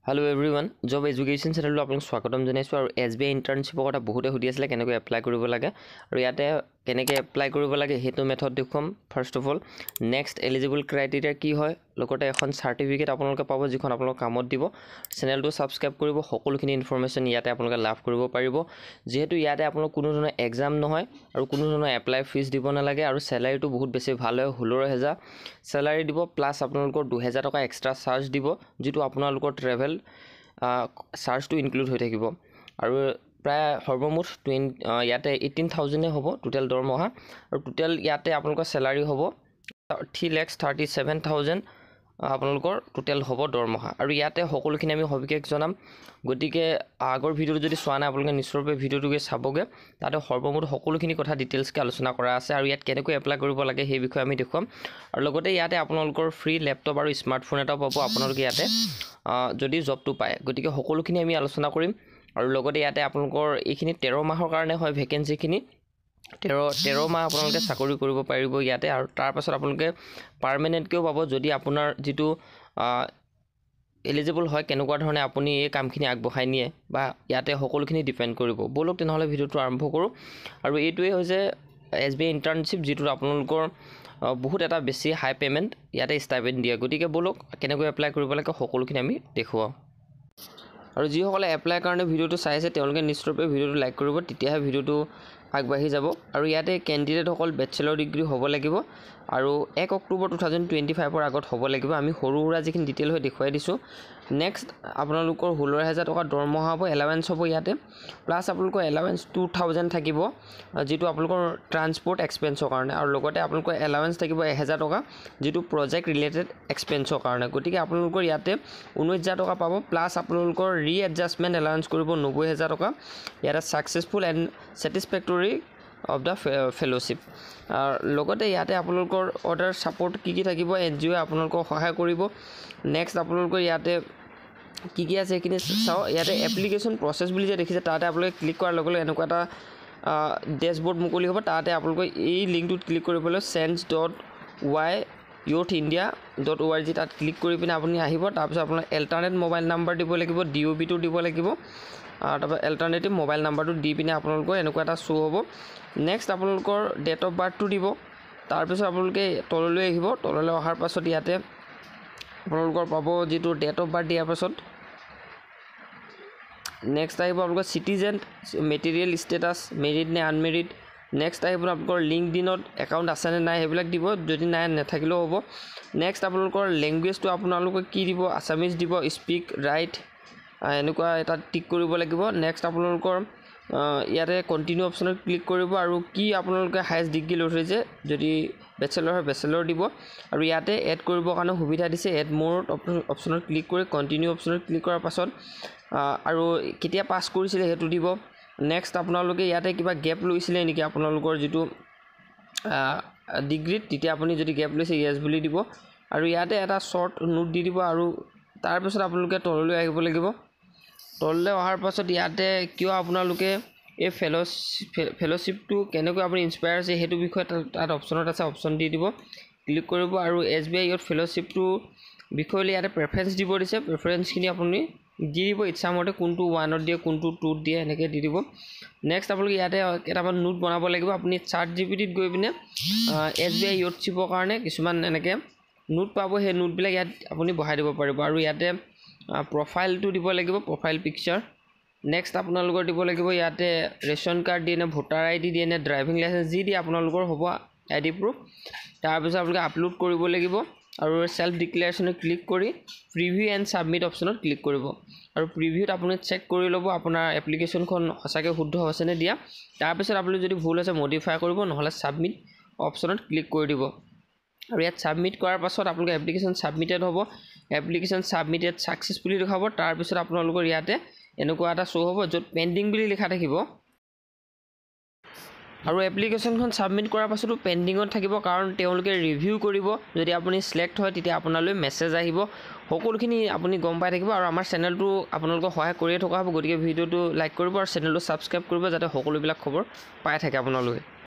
Hello everyone, Job Education Channel আপোনাক স্বাগতম জনাইছো আৰু SBI ইন্টাৰ্নশ্বিপৰ কথা বহুতে সুধি আছিল কেনেকৈ এপ্লাই কৰিব লাগে আৰু ইয়াতে কেনেকৈ এপ্লাই কৰিব লাগে হেতু মেথড দেখুৱাম first of all next eligible criteria কি হয় লগতে এখন সাৰ্টিফিকেট আপোনালোকে পাব যিখন আপোনালোক কামত দিব চেনেলটো সাবস্ক্ৰাইব কৰিব সকলোখিনি ইনফৰমেশন ইয়াতে আপোনালোকে লাভ কৰিব পাৰিব যেহেতু ইয়াতে আপোনালোক কোনো ধৰণৰ এক্সাম নহয় আৰু কোনো ধৰণৰ এপ্লাই ফিজ দিব নালাগে আৰু স্যালাৰিটো বহুত বেছি ভাল হয় 16000 স্যালাৰি দিব প্লাস আপোনালোকৰ 2000 টকা এক্সট্ৰা চাৰ্জ দিব যেটো আপোনালোকৰ ট্ৰেভেল চাৰ্জটো ইনক্লুড হৈ থাকিব আৰু প্ৰায় সৰ্বমুঠ ইয়াতে 18000 হ'ব টোটাল দৰমহা আৰু টোটাল ইয়াতে আপোনালোকৰ স্যালাৰি হ'ব 3,37,000 আপোনালোকৰ টোটাল হ'ব দৰমহা আৰু ইয়াতে সকলোখিনি আমি সবিশেষ জনাম গতিকে আগৰ ভিডিওটো যদি চোৱা নাই আপোনালোকে নিশ্চয়কৈ ভিডিওটোকে চাবগে তাতে সৰ্বমুঠ সকলোখিনি কথা ডিটেইলছকে আলোচনা কৰা আছে আৰু ইয়াত কেনেকৈ এপ্লাই কৰিব লাগে সেই বিষয়ে আমি দেখুৱাম আৰু লগতে ইয়াতে আপোনালোকৰ ফ্ৰী ল্যাপটপ আৰু স্মাৰ্টফোন এটা পাব আপোনালোকে ইয়াতে যদি জবটো পায় গতিকে সকলোখিনি আমি আলোচনা কৰিম আৰু লগতে ইয়াতে আপোনালোকৰ এইখিনি 13 মাহৰ কাৰণে হয় ভ্যাকেন্সিখিনি 13 মাহ আপোনালোকে চাকৰি কৰিব পাৰিব ইয়াতে আৰু তাৰ পাছত আপোনালোকে পাৰ্মানেন্ট কিও পাব যদি আপোনাৰ যেটো এলিজিবল হয় কেনেকুৱা ধৰণে আপুনি এই কামখিনি আগবঢ়াই নিয়ে বা ইয়াতে সকলোখিনি ডিপেন্ড কৰিব বলক তেনেহলে ভিডিওটো আৰম্ভ কৰো আৰু এইটোৱে হৈছে SBI ইন্টাৰ্নশ্বিপ যেটো আপোনালোকৰ বহুত এটা বেছি হাই পেমেন্ট ইয়াতে ষ্টাইপেন্ড দিয়ে গতিকে বলক কেনেকৈ এপ্লাই কৰিব লাগে সকলোখিনি আমি দেখুৱাম আৰু যিসকলে এপ্লাই কাৰণে ভিডিওটো চাইছে তেওঁলোকে নিশ্চয়কৈ ভিডিওটো লাইক কৰিব তেতিয়াহে ভিডিওটো আগবাঢ়ি যাব আৰু ইয়াতে ক্যান্ডিডেট সকল ব্যাচেলৰ ডিগ্ৰী হ'ব লাগিব আৰু 1 অক্টোবৰ 2025 ৰ আগত হ'ব লাগিব আমি সৰুৰা যিখিনি ডিটেইল হৈ দেখুৱাই দিছো নেক্সট আপোনালোকৰ 16000 টকা দৰমহা হ'ব এলাৱেন্স হ'ব ইয়াতে প্লাস আপোনালোকৰ এলাৱেন্স 2000 থাকিব যেটো আপোনালোকৰ ট্ৰান্সপোৰ্ট এক্সপেন্সৰ কাৰণে আৰু লগতে আপোনালোকৰ এলাৱেন্স থাকিব 1000 টকা যেটো প্ৰজেক্ট ৰিলেটেড এক্সপেন্সৰ কাৰণে গতিকে আপোনালোকৰ ইয়াতে 19000 টকা পাব প্লাস আপোনালোকৰ ৰিএডজাষ্টমেন্ট এলাৱেন্স কৰিব 90000 টকা ইয়াতে successful and satisfactory of the fellowship লগতে ইয়াতে আপোনালোকৰ অৰ্ডাৰ সাপোৰ্ট কি থাকিব এনজিও আপোনালোকক সহায় কৰিব নেক্সট আপোনালোকৰ ইয়াতে কি আছে কিনে চাও ইয়াতে এপ্লিকেশন প্ৰসেস বুলি যে দেখিছে তাতে আপোনালোকে ক্লিক কৰাৰ লগে লগে এনেকুৱা এটা ড্যাশবোৰ্ড মুকলি হ'ব তাতে আপোনালোকে এই লিংকটোত ক্লিক কৰিবলৈ sense.youthIndia.org তাত ক্লিক কৰি পিনে আপুনি আহিব তাৰ পিছত আপোনাৰ এল্টাৰনেট মোবাইল নাম্বাৰ দিব লাগিব DOB টো দিব লাগিব তাৰ এল্টাৰনেটিভ মোবাইল নাম্বাৰটো দি পিনে আপোনালোকৰ এনেকুৱা এটা শো হ'ব নেক্সট আপোনালোকৰ ডেট অফ বাৰ্থ টো দিব তাৰ পিছত আপোনালোকে তললৈ আহিব তললৈ অহাৰ পাছত ইয়াতে আপোনালোকৰ পাব যেটো ডেট অফ বাৰ্থ দিয়াৰ পাছত নেক্সট আহিব আপোনালোকৰ সিটিজেন মেটেৰিয়েল ষ্টেটাস মেৰিড নে আনমেৰিড নেক্সট আহিব আপোনালোকৰ লিংকডিনত একাউন্ট আছে নে নাই হেবিলাক দিব যদি নাই নাথাকিলেও হ'ব নেক্সট আপোনালোকৰ ল্যাঙ্গুৱেজটো আপোনালোকে কি দিব আসামিজ দিব স্পিক ৰাইট এনেকুৱা এটা টিক কৰিব লাগিব নেক্সট আপোনালোকৰ ইয়াতে কন্টিনিউ অপচনত ক্লিক কৰিব আৰু কি আপোনালোকে হাইয়েষ্ট ডিগ্ৰী লৈ থৈছে যদি ব্যাচেলৰ হয় ব্যাচেলৰ দিব আৰু ইয়াতে এড কৰিবৰ কাৰণে সুবিধা দিছে এড মোৰ অপচনত ক্লিক কৰি কন্টিনিউ অপচনত ক্লিক কৰাৰ পাছত আৰু কেতিয়া পাস কৰিছিলে হেতু দিব নেক্সট আপোনালোকে ইয়াতে কিবা গ্যাপ লৈছিলে নেকি আপোনালোকৰ যেটো ডিগ্ৰীত তেতিয়া আপুনি যদি গ্যাপ লৈছে ইয়েস বুলি দিব আৰু ইয়াতে এটা শৰ্ট নোট দি দিব আৰু তাৰ পিছত আপোনালোকে তললৈ আহিব লাগিব তললৈ অহাৰ পাছত ইয়াতে কিয় আপোনালোকে এই ফেলোশিপটো কেনেকৈ আপুনি ইনস্পায়াৰ আছে হেতু বিষয় তাত অপচনত আছে অপচন দি দিব ক্লিক কৰিব আৰু SBI ইয়ৰ ফেলোশিপটো বিষয়লৈ ইয়াতে প্ৰেফাৰেন্স দিব দিছে প্ৰেফাৰেন্সখিনি আপুনি দি দিব ইচ্ছামতে কোনটো 1ত দিয়ে কোনটো 2ত দিয়ে এনেকৈ দি দিব নেক্সট আপোনালোকে ইয়াতে কেটামান নোট বনাব লাগিব আপুনি ChatGPT ত গৈ পিনে SBI ইয়ৰশ্বিপৰ কাৰণে কিছুমান এনেকৈ নোট পাব হে নোট বিলাক ইয়াত আপুনি বহাই দিব পাৰিব আৰু ইয়াতে প্ৰফাইলটো দিব লাগিব প্ৰফাইল পিকচাৰ নেক্সট আপোনালোকৰ দিব লাগিব ইয়াতে ৰেশন কাৰ্ড দিয়ে নে ভোটাৰ আইডি দিয়ে নে ড্ৰাইভিং লাইসেন্স যি দিয়ে আপোনালোকৰ হ'ব আইডি প্ৰুফ তাৰ পিছত আপোনালোকে আপলোড কৰিব লাগিব আৰু সেলফ ডিক্লেৰেচনত ক্লিক কৰি প্ৰিভিউ এণ্ড সাবমিট অপচনত ক্লিক কৰিব আৰু প্ৰিভিউত আপুনি চেক কৰি ল'ব আপোনাৰ এপ্লিকেশনখন সঁচাকৈ শুদ্ধ হৈছে নে দিয়া তাৰ পিছত আপুনি যদি ভুল আছে মডিফাই কৰিব নহলে সাবমিট অপচনত ক্লিক কৰি দিব আৰু ইয়াত সাবমিট কৰাৰ পাছত আপোনালোকৰ এপ্লিকেশন সাবমিটেড হ'ব এপ্লিকেশন সাবমিটেড সাকসেসফুলি দেখাব তাৰ পিছত আপোনালোকৰ ইয়াতে এনেকুৱা এটা শো হ'ব য'ত পেন্ডিং বুলি লিখা থাকিব আৰু এপ্লিকেশনখন সাবমিট কৰাৰ পাছতো পেন্ডিংত থাকিব কাৰণ তেওঁলোকে ৰিভিউ কৰিব যদি আপুনি সিলেক্ট হয় তেতিয়া আপোনালৈ মেছেজ আহিব সকলোখিনি আপুনি গম পাই থাকিব আৰু আমাৰ চেনেলটো আপোনালোকক সহায় কৰিয়ে থকা হ'ব গতিকে ভিডিওটো লাইক কৰিব আৰু চেনেলটো সাবস্ক্ৰাইব কৰিব যাতে সকলোবিলাক খবৰ পাই থাকে আপোনালৈ